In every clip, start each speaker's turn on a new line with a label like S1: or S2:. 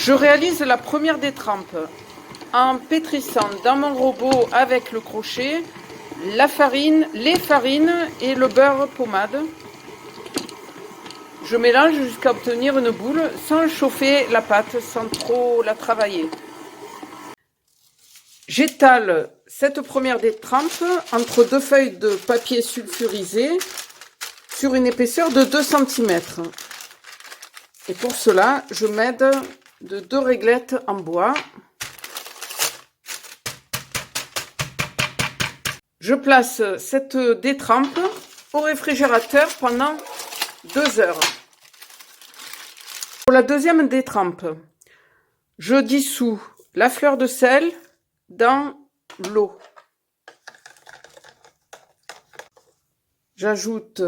S1: Je réalise la première détrempe en pétrissant dans mon robot avec le crochet la farine, les farines et le beurre pommade. Je mélange jusqu'à obtenir une boule sans chauffer la pâte, sans trop la travailler. J'étale cette première détrempe entre deux feuilles de papier sulfurisé sur une épaisseur de 2 cm. Et pour cela, je m'aide de 2 réglettes en bois. Je place cette détrempe au réfrigérateur pendant 2 heures. Pour la deuxième détrempe, je dissous la fleur de sel dans l'eau. J'ajoute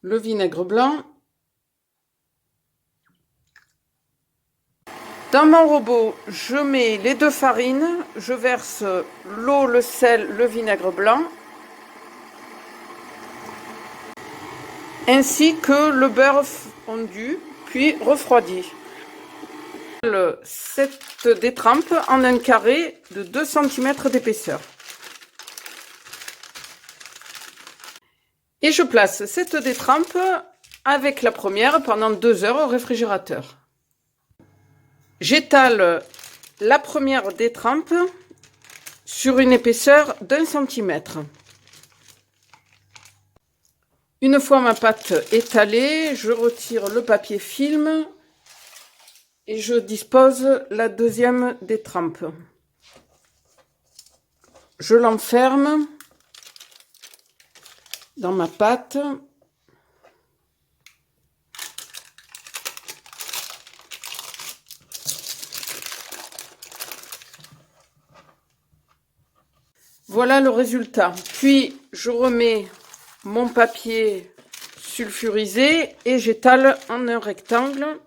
S1: le vinaigre blanc. Dans mon robot, je mets les 2 farines, je verse l'eau, le sel, le vinaigre blanc, ainsi que le beurre fondu, puis refroidi. Cette détrempe en un carré de 2 cm d'épaisseur. Et je place cette détrempe avec la première pendant 2 heures au réfrigérateur. J'étale la première détrempe sur une épaisseur d'1 cm. Une fois ma pâte étalée, je retire le papier film et je dispose la deuxième détrempe. Je l'enferme dans ma pâte. Voilà le résultat. Puis je remets mon papier sulfurisé et j'étale en un rectangle.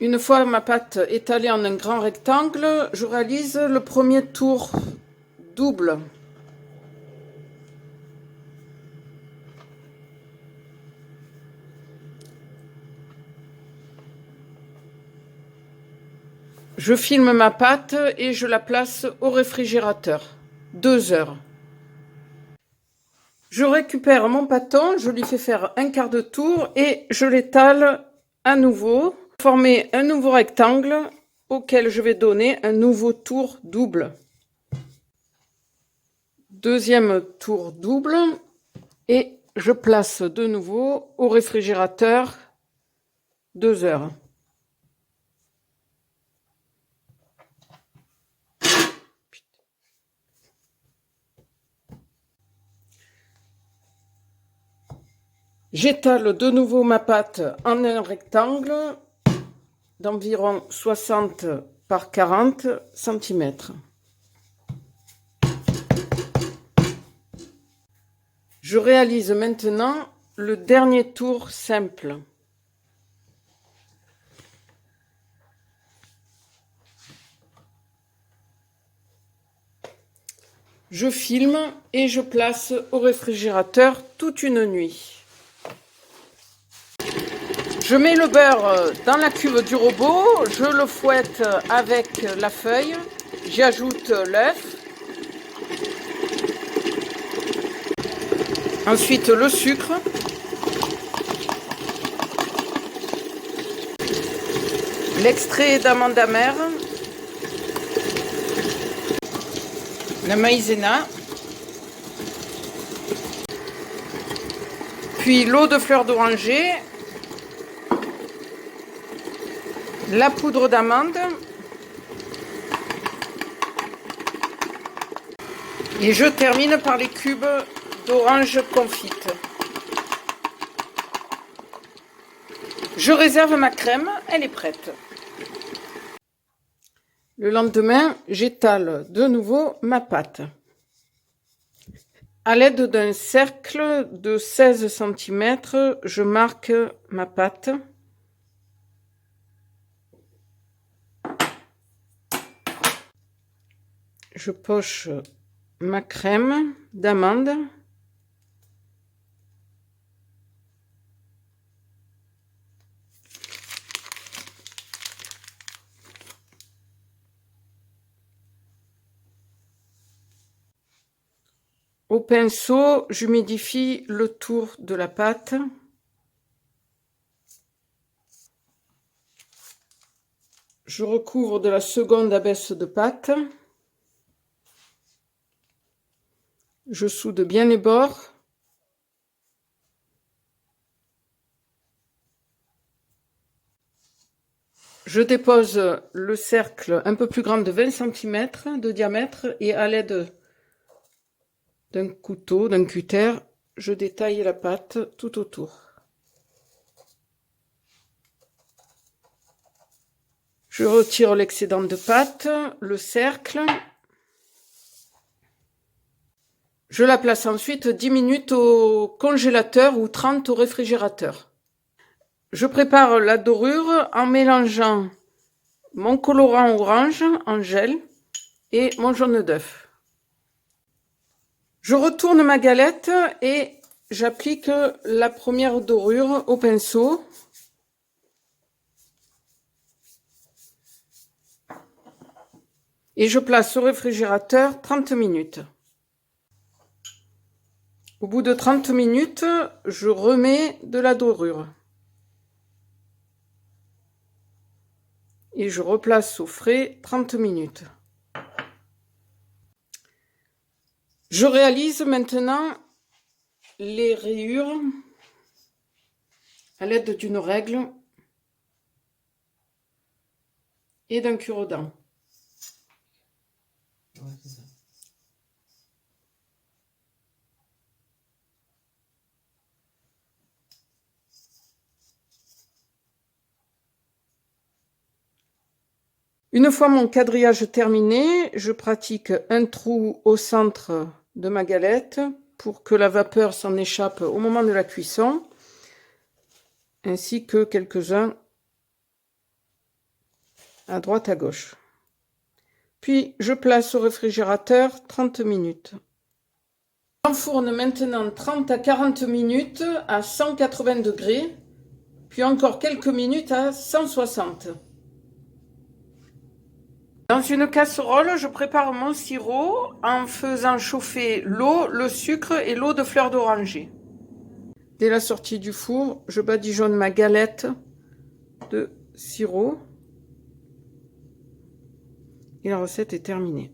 S1: Une fois ma pâte étalée en un grand rectangle, je réalise le premier tour double. Je filme ma pâte et je la place au réfrigérateur. 2 heures. Je récupère mon pâton, je lui fais faire un quart de tour et je l'étale à nouveau. Former un nouveau rectangle auquel je vais donner un nouveau tour double. Deuxième tour double et je place de nouveau au réfrigérateur 2 heures. J'étale de nouveau ma pâte en un rectangle d'environ 60 par 40 cm. Je réalise maintenant le dernier tour simple. Je filme et je place au réfrigérateur toute une nuit. Je mets le beurre dans la cuve du robot, je le fouette avec la feuille, j'y ajoute l'œuf, ensuite le sucre, l'extrait d'amande amère, la maïzena, puis l'eau de fleur d'oranger, la poudre d'amande et je termine par les cubes d'orange confite. Je réserve ma crème, elle est prête. Le lendemain, j'étale de nouveau ma pâte. À l'aide d'un cercle de 16 cm, je marque ma pâte. Je poche ma crème d'amande Au pinceau, j'humidifie le tour de la pâte. Je recouvre de la seconde abaisse de pâte. Je soude bien les bords. Je dépose le cercle un peu plus grand de 20 cm de diamètre et à l'aide d'un couteau, d'un cutter, je détaille la pâte tout autour. Je retire l'excédent de pâte, le cercle. Je la place ensuite 10 minutes au congélateur ou 30 au réfrigérateur. Je prépare la dorure en mélangeant mon colorant orange en gel et mon jaune d'œuf. Je retourne ma galette et j'applique la première dorure au pinceau. Et je place au réfrigérateur 30 minutes. Au bout de 30 minutes, je remets de la dorure. Et je replace au frais 30 minutes. Je réalise maintenant les rayures à l'aide d'une règle et d'un cure-dent. Ouais, c'est ça. Une fois mon quadrillage terminé, je pratique un trou au centre de ma galette pour que la vapeur s'en échappe au moment de la cuisson, ainsi que quelques-uns à droite à gauche. Puis je place au réfrigérateur 30 minutes. J'enfourne maintenant 30 à 40 minutes à 180 degrés, puis encore quelques minutes à 160. Dans une casserole, je prépare mon sirop en faisant chauffer l'eau, le sucre et l'eau de fleur d'oranger. Dès la sortie du four, je badigeonne ma galette de sirop et la recette est terminée.